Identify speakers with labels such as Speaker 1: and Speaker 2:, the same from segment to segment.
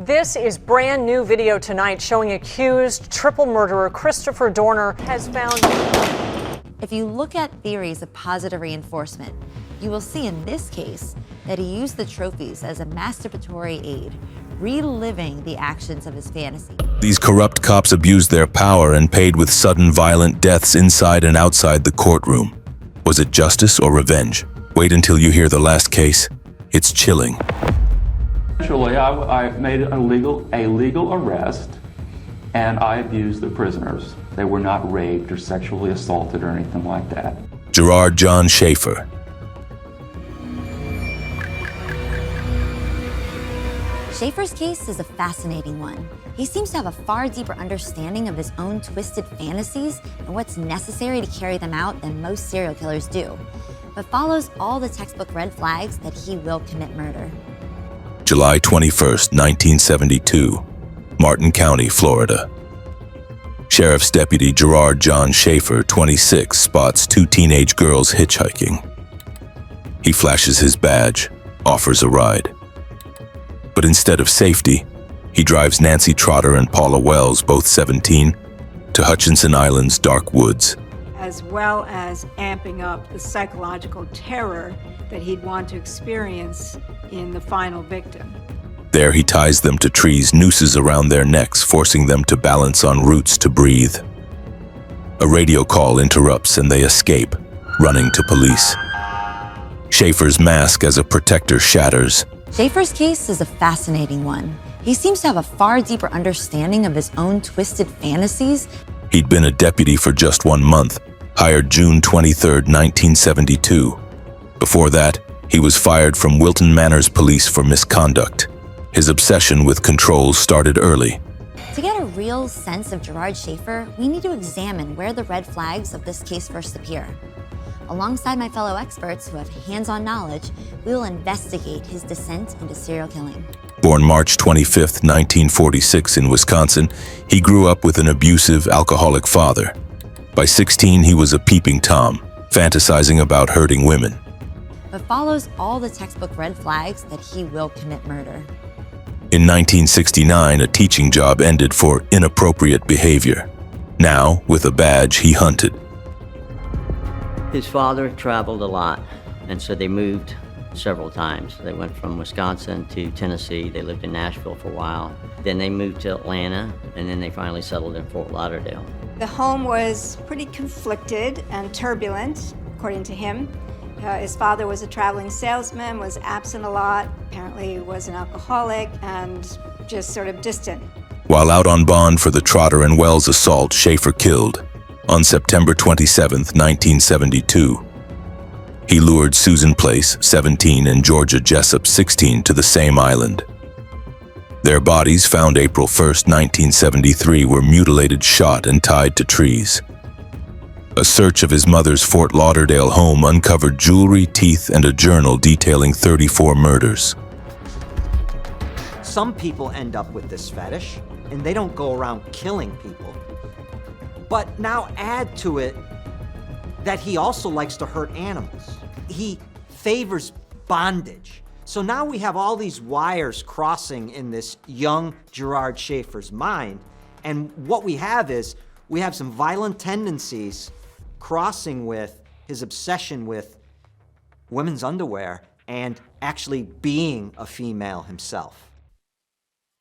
Speaker 1: This is brand new video tonight showing accused triple murderer Christopher Dorner has found.
Speaker 2: If you look at theories of positive reinforcement, you will see in this case that he used the trophies as a masturbatory aid, reliving the actions of his fantasy.
Speaker 3: These corrupt cops abused their power and paid with sudden violent deaths inside and outside the courtroom. Was it justice or revenge? Wait until you hear the last case. It's chilling.
Speaker 4: Actually, I made a legal arrest, and I abused the prisoners. They were not raped or sexually assaulted or anything like that.
Speaker 3: Gerard John Schaefer.
Speaker 2: Schaefer's case is a fascinating one. He seems to have a far deeper understanding of his own twisted fantasies and what's necessary to carry them out than most serial killers do, but follows all the textbook red flags that he will commit murder.
Speaker 3: July 21st, 1972, Martin County, Florida. Sheriff's Deputy Gerard John Schaefer, 26, spots two teenage girls hitchhiking. He flashes his badge, offers a ride. But instead of safety, he drives Nancy Trotter and Paula Wells, both 17, to Hutchinson Island's dark woods.
Speaker 5: As well as amping up the psychological terror that he'd want to experience in the final victim.
Speaker 3: There he ties them to trees, nooses around their necks, forcing them to balance on roots to breathe. A radio call interrupts and they escape, running to police. Schaefer's mask as a protector shatters.
Speaker 2: Schaefer's case is a fascinating one. He seems to have a far deeper understanding of his own twisted fantasies.
Speaker 3: He'd been a deputy for just 1 month, hired June 23, 1972. Before that, he was fired from Wilton Manors Police for misconduct. His obsession with control started early.
Speaker 2: To get a real sense of Gerard Schaefer, we need to examine where the red flags of this case first appear. Alongside my fellow experts who have hands-on knowledge, we will investigate his descent into serial killing.
Speaker 3: Born March 25, 1946 in Wisconsin, he grew up with an abusive, alcoholic father. By 16, he was a peeping Tom, fantasizing about hurting women.
Speaker 2: But follows all the textbook red flags that he will commit murder.
Speaker 3: In 1969, a teaching job ended for inappropriate behavior. Now, with a badge, he hunted.
Speaker 6: His father traveled a lot, and so they moved several times. They went from Wisconsin to Tennessee. They lived in Nashville for a while. Then they moved to Atlanta, and then they finally settled in Fort Lauderdale.
Speaker 5: The home was pretty conflicted and turbulent, according to him. His father was a traveling salesman, was absent a lot, apparently was an alcoholic, and just sort of distant.
Speaker 3: While out on bond for the Trotter and Wells assault, Schaefer killed. On September 27, 1972, he lured Susan Place, 17, and Georgia Jessup, 16, to the same island. Their bodies, found April 1, 1973, were mutilated, shot, and tied to trees. A search of his mother's Fort Lauderdale home uncovered jewelry, teeth, and a journal detailing 34 murders.
Speaker 7: Some people end up with this fetish, and they don't go around killing people. But now add to it that he also likes to hurt animals. He favors bondage. So now we have all these wires crossing in this young Gerard Schaefer's mind, and what we have is, we have some violent tendencies crossing with his obsession with women's underwear and actually being a female himself.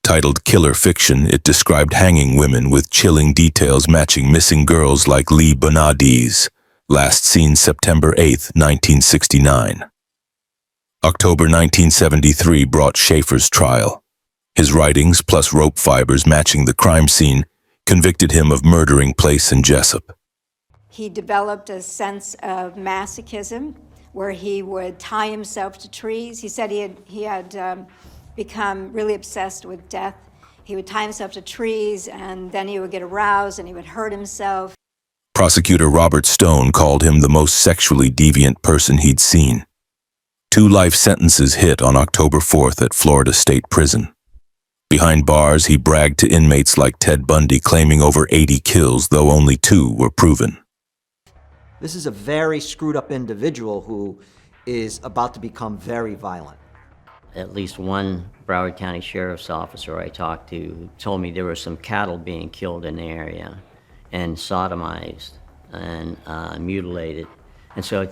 Speaker 3: Titled Killer Fiction, it described hanging women with chilling details matching missing girls like Lee Bonadies, last seen September 8, 1969. October 1973 brought Schaefer's trial. His writings, plus rope fibers matching the crime scene, convicted him of murdering Place and Jessup.
Speaker 5: He developed a sense of masochism where he would tie himself to trees. He said he had become really obsessed with death. He would tie himself to trees and then he would get aroused and he would hurt himself.
Speaker 3: Prosecutor Robert Stone called him the most sexually deviant person he'd seen. 2 life sentences hit on October 4th at Florida State Prison. Behind bars, he bragged to inmates like Ted Bundy, claiming over 80 kills, though only 2 were proven.
Speaker 7: This is a very screwed up individual who is about to become very violent.
Speaker 6: At least one Broward County Sheriff's officer I talked to who told me there were some cattle being killed in the area and sodomized and mutilated. And so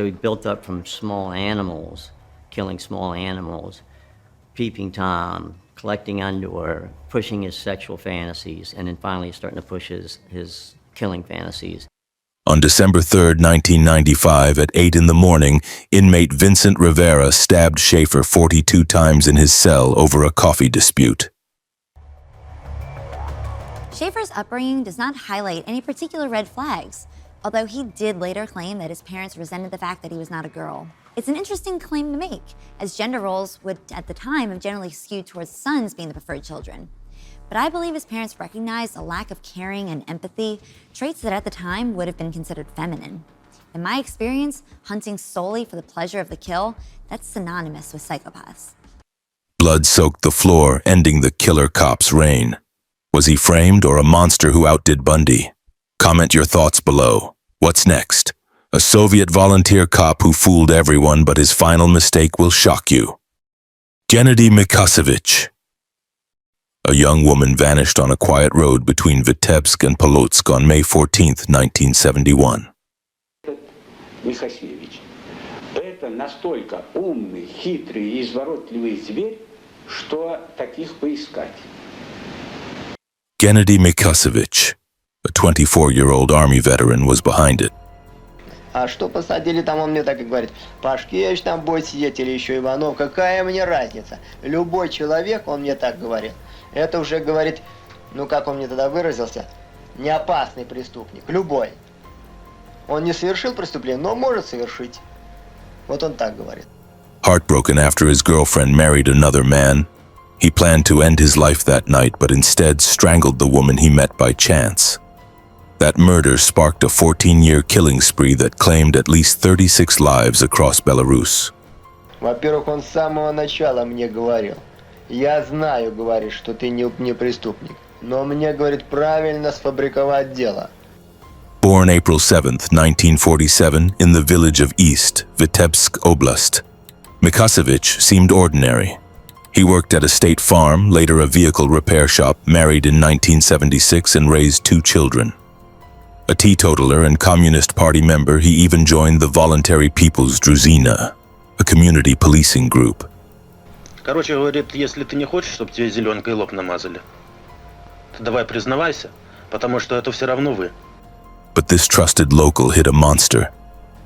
Speaker 6: he built up from small animals, killing small animals, peeping Tom, collecting underwear, pushing his sexual fantasies, and then finally starting to push his killing fantasies.
Speaker 3: On December 3, 1995, at 8 in the morning, inmate Vincent Rivera stabbed Schaefer 42 times in his cell over a coffee dispute.
Speaker 2: Schaefer's upbringing does not highlight any particular red flags, although he did later claim that his parents resented the fact that he was not a girl. It's an interesting claim to make, as gender roles would, at the time, have generally skewed towards sons being the preferred children. But I believe his parents recognized a lack of caring and empathy, traits that at the time would have been considered feminine. In my experience, hunting solely for the pleasure of the kill, that's synonymous with psychopaths.
Speaker 3: Blood soaked the floor, ending the killer cop's reign. Was he framed or a monster who outdid Bundy? Comment your thoughts below. What's next? A Soviet volunteer cop who fooled everyone, but his final mistake will shock you. Gennady Mikhasevich. A young woman vanished on a quiet road between Vitebsk and Polotsk on May 14, 1971.
Speaker 8: Михасевич. Это настолько умный, хитрый и изворотливый зверь, что таких поискать.
Speaker 3: Gennady Mikhasevich, a 24-year-old Army veteran, was behind it.
Speaker 9: А что посадили там, он мне так и говорит, Пашкевич там будет сидеть или еще Иванов, какая мне разница? Любой человек, он мне так говорит, это уже говорит, ну как он мне тогда выразился, не опасный преступник, любой. Он не совершил преступление, но может совершить. Вот он так говорит.
Speaker 3: Heartbroken after his girlfriend married another man, he planned to end his life that night, but instead strangled the woman he met by chance. That murder sparked a 14-year killing spree that claimed at least 36 lives across Belarus.
Speaker 9: Во-первых, он с самого начала мне говорил, я знаю, говорит, что ты не преступник, но мне, говорит, правильно сфабриковать дело.
Speaker 3: Born April 7, 1947, in the village of East, Vitebsk Oblast, Mikhasevich seemed ordinary. He worked at a state farm, later a vehicle repair shop, married in 1976 and raised 2 children. A teetotaler and Communist Party member, he even joined the Voluntary People's Druzina, a community policing group.
Speaker 10: Короче, говорит, если ты не хочешь, чтобы тебе зеленкой лоб намазали, то давай признавайся, потому что это все равно вы.
Speaker 3: But this trusted local hid a monster.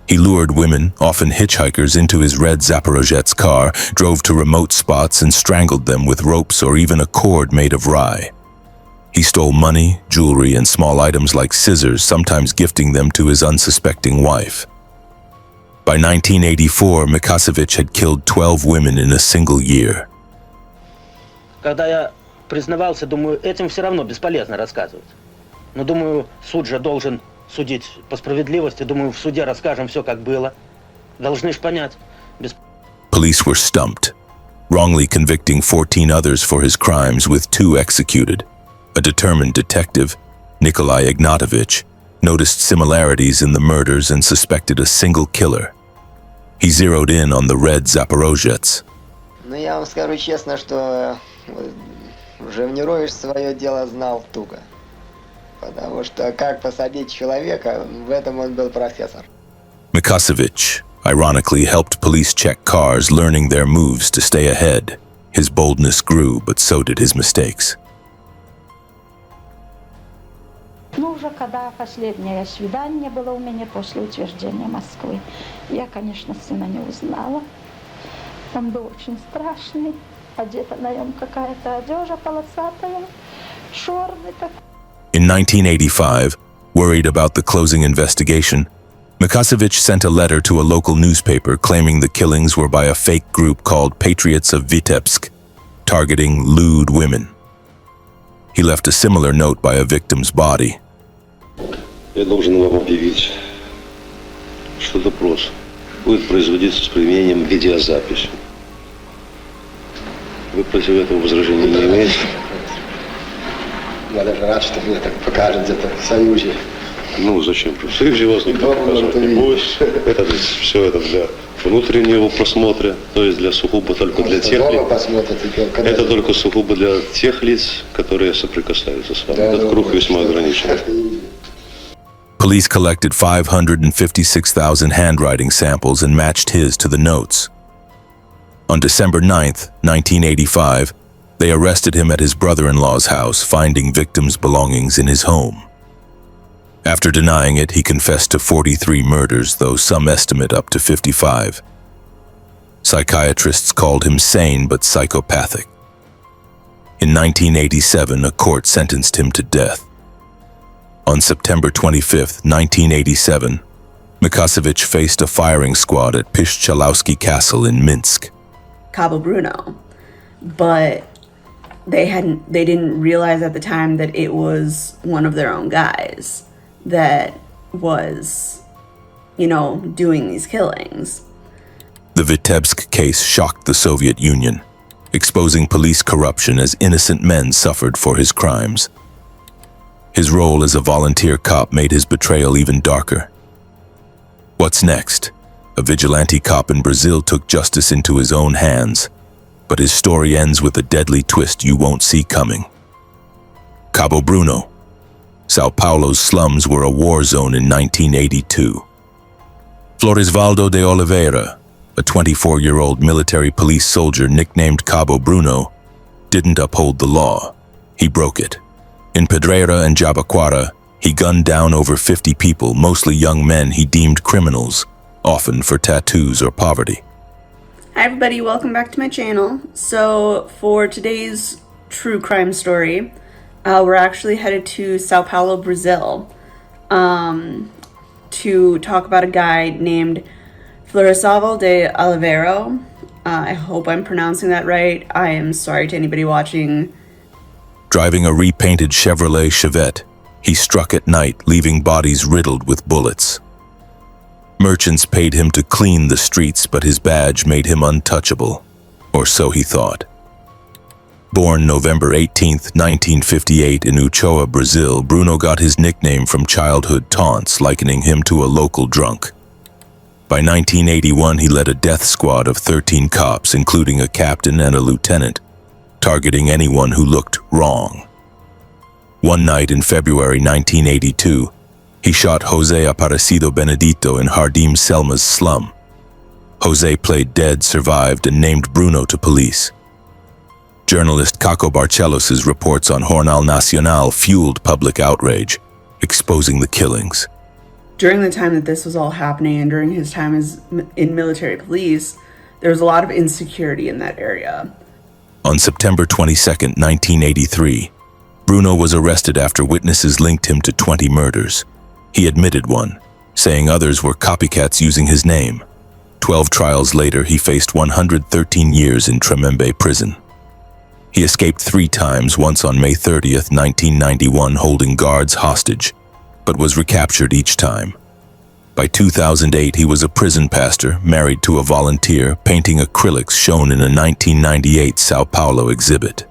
Speaker 3: He lured women, often hitchhikers, into his red Zaporozhets car, drove to remote spots and strangled them with ropes or even a cord made of rye. He stole money, jewelry, and small items like scissors, sometimes gifting them to his unsuspecting wife. By 1984, Mikhasevich had killed 12 women in a single year.
Speaker 10: Когда я признавался, думаю, этим все равно бесполезно рассказывать. Но думаю, суд же должен судить по справедливости. Думаю, в суде расскажем все, как было. Должны ж понять.
Speaker 3: Police were stumped, wrongly convicting 14 others for his crimes, with 2 executed. A determined detective, Nikolai Ignatovich, noticed similarities in the murders and suspected a single killer. He zeroed in on the red Zaporozhets.
Speaker 9: Ну, я вам скажу честно, что Живнирович свое дело знал туго. Потому что как посадить человека, в этом он был профессор.
Speaker 3: Mikhasevich, ironically, helped police check cars, learning their moves to stay ahead. His boldness grew, but so did his mistakes.
Speaker 11: Ну, уже когда последнее свидание было у меня после утверждения Москвы, я, конечно, сына не узнала. Он был очень страшный, одета на нем какая-то одежда полосатая, черный такой.
Speaker 3: In 1985, worried about the closing investigation, Mikhasevich sent a letter to a local newspaper claiming the killings were by a fake group called Patriots of Vitebsk, targeting lewd women. He left a similar note by a victim's body.
Speaker 12: Я должен вам объявить, что допрос будет производиться с применением видеозаписи. Вы против этого возражения не имеете?
Speaker 9: Я даже рад, что мне так покажут где-то в Союзе.
Speaker 12: Ну, зачем? В Союзе вас никто показывать не будет. Это все это для внутреннего просмотра, то есть для сугубо только для тех лиц. Это только сугубо для тех лиц, которые соприкасаются с вами. Этот круг весьма ограничен.
Speaker 3: Police collected 556,000 handwriting samples and matched his to the notes. On December 9th, 1985, they arrested him at his brother-in-law's house, finding victims' belongings in his home. After denying it, he confessed to 43 murders, though some estimate up to 55. Psychiatrists called him sane but psychopathic. In 1987, a court sentenced him to death. On September 25, 1987, Mikhasevich faced a firing squad at Piszczalowski Castle in Minsk.
Speaker 13: Cabo Bruno, but they didn't realize at the time that it was one of their own guys that was, doing these killings.
Speaker 3: The Vitebsk case shocked the Soviet Union, exposing police corruption as innocent men suffered for his crimes. His role as a volunteer cop made his betrayal even darker. What's next? A vigilante cop in Brazil took justice into his own hands, but his story ends with a deadly twist you won't see coming. Cabo Bruno. Sao Paulo's slums were a war zone in 1982. Floresvaldo de Oliveira, a 24-year-old military police soldier nicknamed Cabo Bruno, didn't uphold the law. He broke it. In Pedreira and Jabaquara, he gunned down over 50 people, mostly young men he deemed criminals, often for tattoos or poverty.
Speaker 13: Hi everybody, welcome back to my channel. So for today's true crime story, we're actually headed to Sao Paulo, Brazil, to talk about a guy named Floresvaldo de Oliveira. I hope I'm pronouncing that right. I am sorry to anybody watching.
Speaker 3: Driving a repainted Chevrolet Chevette, he struck at night, leaving bodies riddled with bullets. Merchants paid him to clean the streets, but his badge made him untouchable, or so he thought. Born November 18, 1958 in Uchoa, Brazil, Bruno got his nickname from childhood taunts, likening him to a local drunk. By 1981, he led a death squad of 13 cops, including a captain and a lieutenant, targeting anyone who looked wrong. One night in February 1982, he shot Jose Aparecido Benedito in Jardim Selma's slum. Jose played dead, survived, and named Bruno to police. Journalist Caco Barcelos's reports on Jornal Nacional fueled public outrage, exposing the killings.
Speaker 13: During the time that this was all happening and during his time in military police, there was a lot of insecurity in that area.
Speaker 3: On September 22, 1983, Bruno was arrested after witnesses linked him to 20 murders. He admitted one, saying others were copycats using his name. 12 trials later, he faced 113 years in Tremembe prison. He escaped 3 times, once on May 30, 1991, holding guards hostage, but was recaptured each time. By 2008, he was a prison pastor, married to a volunteer, painting acrylics shown in a 1998 Sao Paulo exhibit.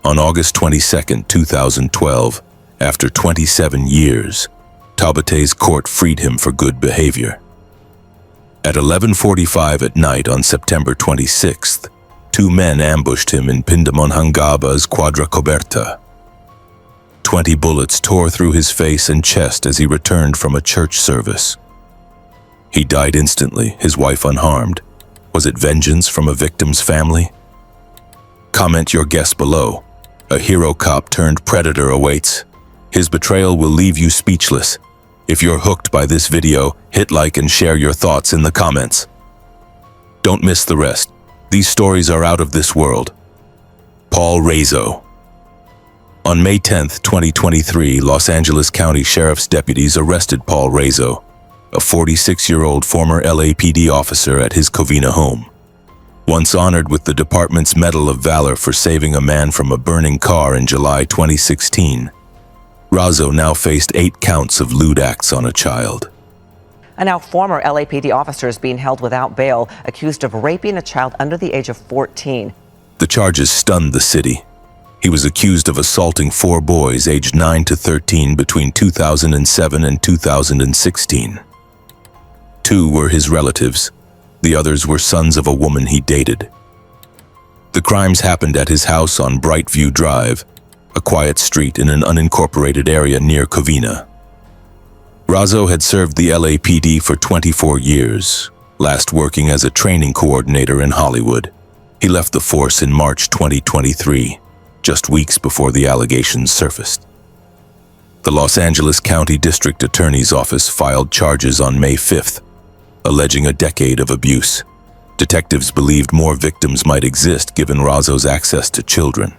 Speaker 3: On August 22, 2012, after 27 years, Taubate's court freed him for good behavior. At 11:45 at night on September 26th, 2 men ambushed him in Pindamonhangaba's Quadra Coberta. 20 bullets tore through his face and chest as he returned from a church service. He died instantly, his wife unharmed. Was it vengeance from a victim's family? Comment your guess below. A hero cop turned predator awaits. His betrayal will leave you speechless. If you're hooked by this video, hit like and share your thoughts in the comments. Don't miss the rest. These stories are out of this world. Paul Razo. On May 10, 2023, Los Angeles County Sheriff's deputies arrested Paul Razo, a 46-year-old former LAPD officer, at his Covina home. Once honored with the department's Medal of Valor for saving a man from a burning car in July 2016, Razo now faced 8 counts of lewd acts on a child.
Speaker 14: A now former LAPD officer is being held without bail, accused of raping a child under the age of 14.
Speaker 3: The charges stunned the city. He was accused of assaulting 4 boys aged 9 to 13 between 2007 and 2016. 2 were his relatives, The others were sons of a woman he dated. The crimes happened at his house on Brightview Drive, a quiet street in an unincorporated area near Covina. Razo had served the LAPD for 24 years, last working as a training coordinator in Hollywood. He left the force in March 2023, just weeks before the allegations surfaced. The Los Angeles County District Attorney's Office filed charges on May 5th, alleging a decade of abuse. Detectives believed more victims might exist given Razo's access to children.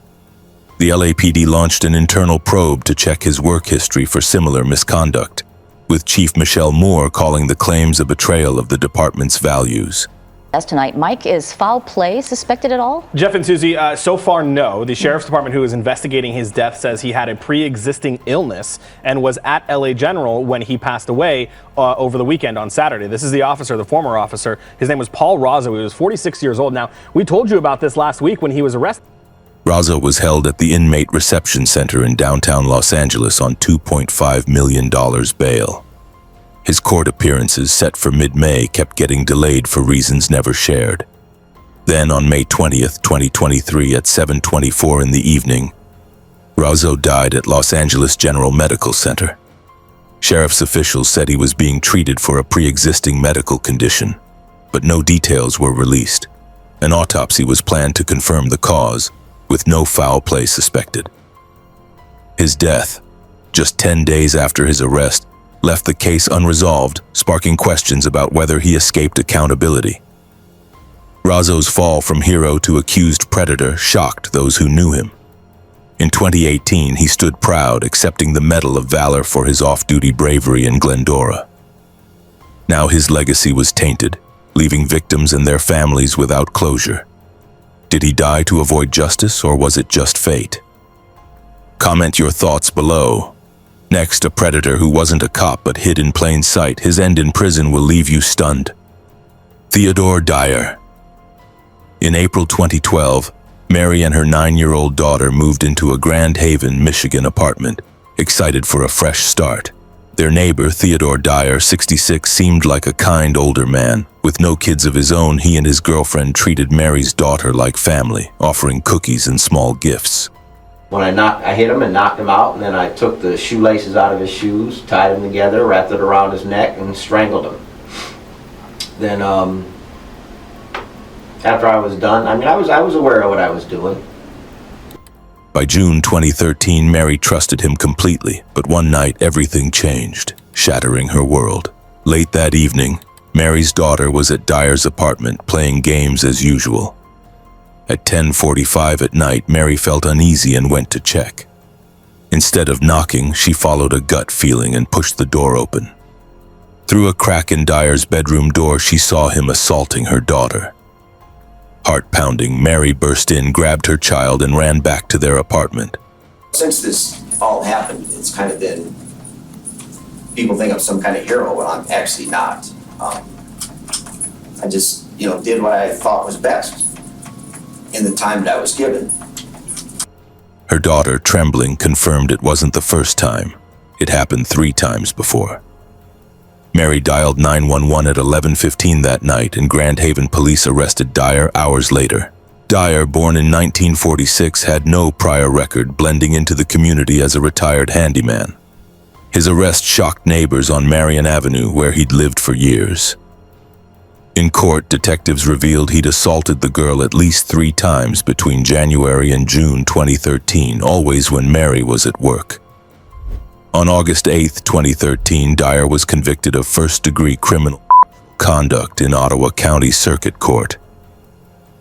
Speaker 3: The LAPD launched an internal probe to check his work history for similar misconduct, with Chief Michelle Moore calling the claims a betrayal of the department's values.
Speaker 15: As tonight, Mike, is foul play suspected at all?
Speaker 16: Jeff and Susie, so far, no. The sheriff's department who is investigating his death says he had a pre-existing illness and was at LA General when he passed away over the weekend on Saturday. This is the officer, the former officer. His name was Paul Razo. He was 46 years old. Now, we told you about this last week when he was arrested.
Speaker 3: Razo was held at the Inmate Reception Center in downtown Los Angeles on $2.5 million bail. His court appearances, set for mid-May, kept getting delayed for reasons never shared. Then, on May 20th, 2023, at 7:24 in the evening, Razo died at Los Angeles General Medical Center. Sheriff's officials said he was being treated for a pre-existing medical condition, but no details were released. An autopsy was planned to confirm the cause, with no foul play suspected. His death, just 10 days after his arrest, left the case unresolved, sparking questions about whether he escaped accountability. Razo's fall from hero to accused predator shocked those who knew him. In 2018, he stood proud, accepting the Medal of Valor for his off-duty bravery in Glendora. Now his legacy was tainted, leaving victims and their families without closure. Did he die to avoid justice, or was it just fate? Comment your thoughts below. Next, a predator who wasn't a cop but hid in plain sight. His end in prison will leave you stunned. Theodore Dyer. In April 2012, Mary and her 9-year-old daughter moved into a Grand Haven, Michigan apartment, excited for a fresh start. Their neighbor, Theodore Dyer, 66, seemed like a kind older man. With no kids of his own, he and his girlfriend treated Mary's daughter like family, offering cookies and small gifts.
Speaker 17: When I hit him and knocked him out, and then I took the shoelaces out of his shoes, tied them together, wrapped it around his neck, and strangled him. Then, after I was done, I was aware of what I was doing.
Speaker 3: By June 2013, Mary trusted him completely, but one night everything changed, shattering her world. Late that evening, Mary's daughter was at Dyer's apartment playing games as usual. At 10:45 at night, Mary felt uneasy and went to check. Instead of knocking, she followed a gut feeling and pushed the door open. Through a crack in Dyer's bedroom door, she saw him assaulting her daughter. Heart-pounding, Mary burst in, grabbed her child, and ran back to their apartment.
Speaker 17: Since this all happened, it's kind of been, people think I'm some kind of hero, but I'm actually not. I just, did what I thought was best in the time that I was given.
Speaker 3: Her daughter, trembling, confirmed it wasn't the first time. It happened 3 times before. Mary dialed 911 at 11:15 that night, and Grand Haven police arrested Dyer hours later. Dyer, born in 1946, had no prior record, blending into the community as a retired handyman. His arrest shocked neighbors on Marion Avenue, where he'd lived for years. In court, detectives revealed he'd assaulted the girl at least 3 times between January and June 2013, always when Mary was at work. On August 8, 2013, Dyer was convicted of first-degree criminal conduct in Ottawa County Circuit Court.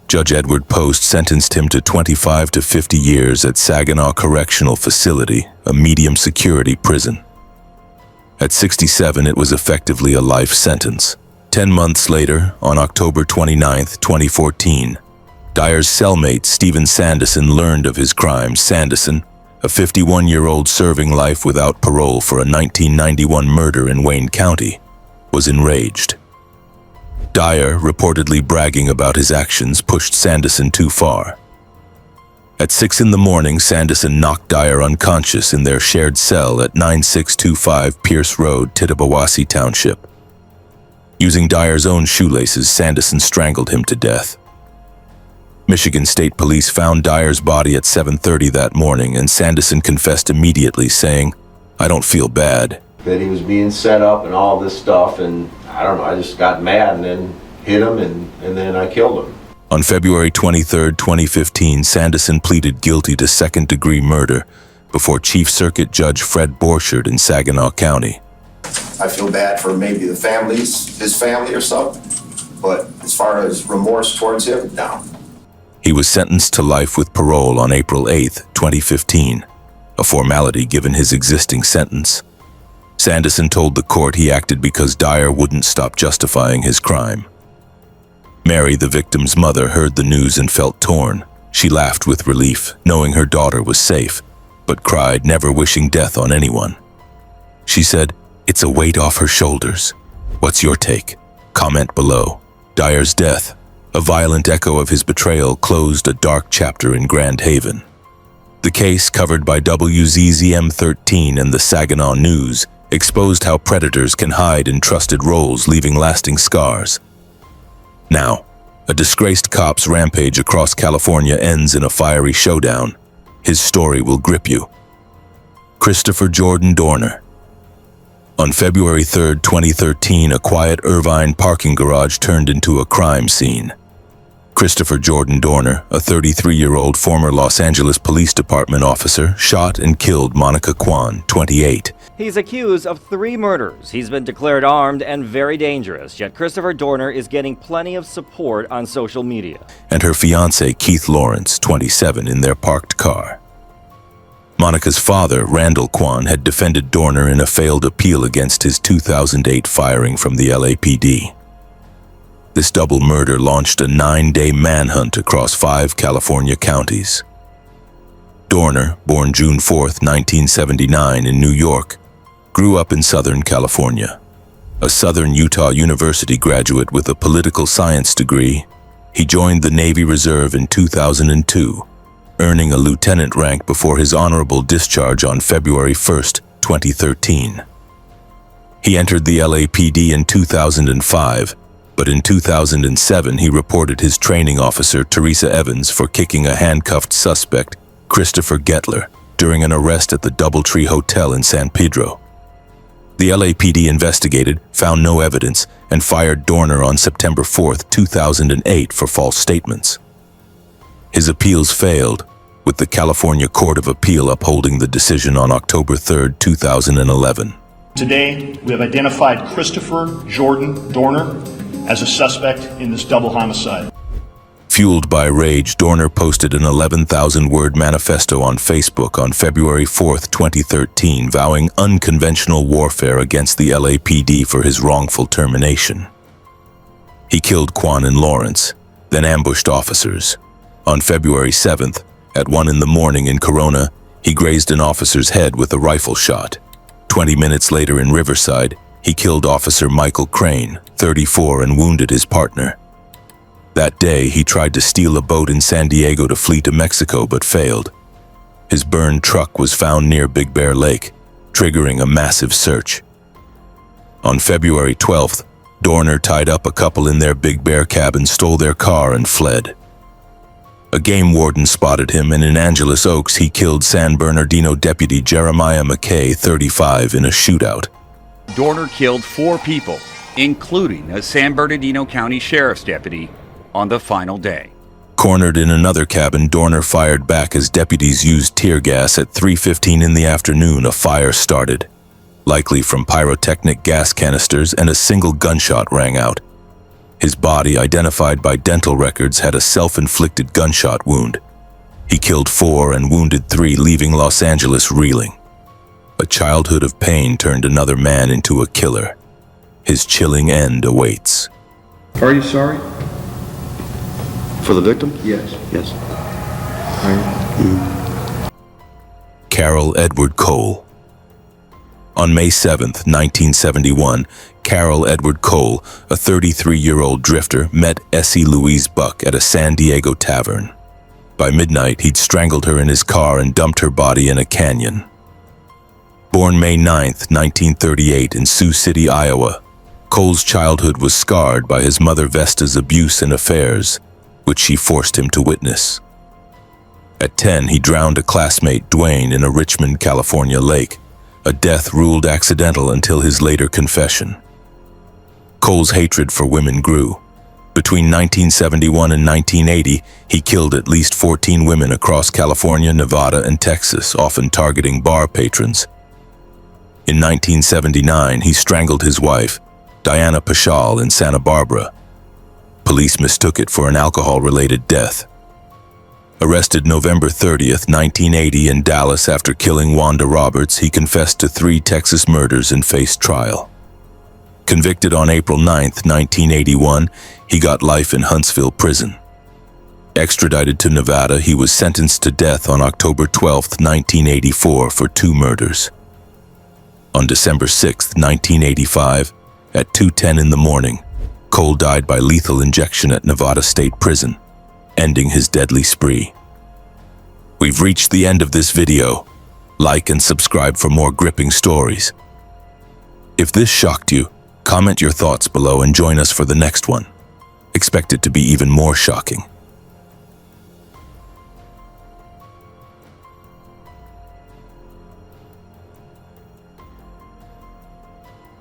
Speaker 3: Judge Edward Post sentenced him to 25 to 50 years at Saginaw Correctional Facility, a medium-security prison. At 67, it was effectively a life sentence. 10 months later, on October 29, 2014, Dyer's cellmate, Stephen Sanderson, learned of his crimes. Sanderson, a 51-year-old serving life without parole for a 1991 murder in Wayne County, was enraged. Dyer, reportedly bragging about his actions, pushed Sanderson too far. At 6 in the morning, Sanderson knocked Dyer unconscious in their shared cell at 9625 Pierce Road, Tittabawassee Township. Using Dyer's own shoelaces, Sanderson strangled him to death. Michigan State Police found Dyer's body at 7:30 that morning, and Sanderson confessed immediately, saying, "I don't feel bad."
Speaker 18: That he was being set up and all this stuff, and I don't know, I just got mad and then hit him, and then I killed him.
Speaker 3: On February 23, 2015, Sanderson pleaded guilty to second-degree murder before Chief Circuit Judge Fred Borchard in Saginaw County.
Speaker 17: I feel bad for maybe the families, his family or something, but as far as remorse towards him, no.
Speaker 3: He was sentenced to life with parole on April 8, 2015, a formality given his existing sentence. Sanderson told the court he acted because Dyer wouldn't stop justifying his crime. Mary, the victim's mother, heard the news and felt torn. She laughed with relief, knowing her daughter was safe, but cried, never wishing death on anyone. She said, "It's a weight off her shoulders." What's your take? Comment below. Dyer's death, a violent echo of his betrayal, closed a dark chapter in Grand Haven. The case, covered by WZZM 13 and the Saginaw News, exposed how predators can hide in trusted roles, leaving lasting scars. Now, a disgraced cop's rampage across California ends in a fiery showdown. His story will grip you. Christopher Jordan Dorner. On February 3, 2013, a quiet Irvine parking garage turned into a crime scene. Christopher Jordan Dorner, a 33-year-old former Los Angeles Police Department officer, shot and killed Monica Kwan, 28.
Speaker 19: He's accused of 3 murders. He's been declared armed and very dangerous, yet Christopher Dorner is getting plenty of support on social media.
Speaker 3: And her fiancé, Keith Lawrence, 27, in their parked car. Monica's father, Randall Kwan, had defended Dorner in a failed appeal against his 2008 firing from the LAPD. This double murder launched a 9-day manhunt across 5 California counties. Dorner, born June 4, 1979 in New York, grew up in Southern California. A Southern Utah University graduate with a political science degree, he joined the Navy Reserve in 2002, earning a lieutenant rank before his honorable discharge on February 1, 2013. He entered the LAPD in 2005, but in 2007 he reported his training officer, Teresa Evans, for kicking a handcuffed suspect, Christopher Gettler, during an arrest at the Doubletree Hotel in San Pedro. The LAPD investigated, found no evidence, and fired Dorner on September 4, 2008 for false statements. His appeals failed, with the California Court of Appeal upholding the decision on October 3, 2011.
Speaker 20: Today, we have identified Christopher Jordan Dorner as a suspect in this double homicide.
Speaker 3: Fueled by rage, Dorner posted an 11,000-word manifesto on Facebook on February 4, 2013, vowing unconventional warfare against the LAPD for his wrongful termination. He killed Kwan and Lawrence, then ambushed officers. On February 7th, at 1 in the morning in Corona, he grazed an officer's head with a rifle shot. 20 minutes later in Riverside, he killed Officer Michael Crane, 34, and wounded his partner. That day, he tried to steal a boat in San Diego to flee to Mexico, but failed. His burned truck was found near Big Bear Lake, triggering a massive search. On February 12th, Dorner tied up a couple in their Big Bear cabin, stole their car, and fled. A game warden spotted him, and in Angeles Oaks, he killed San Bernardino Deputy Jeremiah McKay, 35, in a shootout.
Speaker 21: Dorner killed 4 people, including a San Bernardino County Sheriff's deputy, on the final day.
Speaker 3: Cornered in another cabin, Dorner fired back as deputies used tear gas. At 3:15 in the afternoon, a fire started, likely from pyrotechnic gas canisters, and a single gunshot rang out. His body, identified by dental records, had a self-inflicted gunshot wound. He killed 4 and wounded 3, leaving Los Angeles reeling. A childhood of pain turned another man into a killer. His chilling end awaits.
Speaker 22: Are you sorry?
Speaker 23: For the victim?
Speaker 22: Yes.
Speaker 23: Yes.
Speaker 3: Carroll Edward Cole. On May 7, 1971, Carroll Edward Cole, a 33-year-old drifter, met Essie Louise Buck at a San Diego tavern. By midnight, he'd strangled her in his car and dumped her body in a canyon. Born May 9, 1938 in Sioux City, Iowa, Cole's childhood was scarred by his mother Vesta's abuse and affairs, which she forced him to witness. At 10, he drowned a classmate, Dwayne, in a Richmond, California lake, a death ruled accidental until his later confession. Cole's hatred for women grew. Between 1971 and 1980, he killed at least 14 women across California, Nevada, and Texas, often targeting bar patrons. In 1979, he strangled his wife, Diana Paschal, in Santa Barbara. Police mistook it for an alcohol-related death. Arrested November 30th, 1980 in Dallas after killing Wanda Roberts, he confessed to 3 Texas murders and faced trial. Convicted on April 9th, 1981, he got life in Huntsville prison. Extradited to Nevada, he was sentenced to death on October 12th, 1984 for 2 murders. On December 6th, 1985, at 2:10 in the morning, Cole died by lethal injection at Nevada State Prison, ending his deadly spree. We've reached the end of this video. Like and subscribe for more gripping stories. If this shocked you, comment your thoughts below and join us for the next one. Expect it to be even more shocking.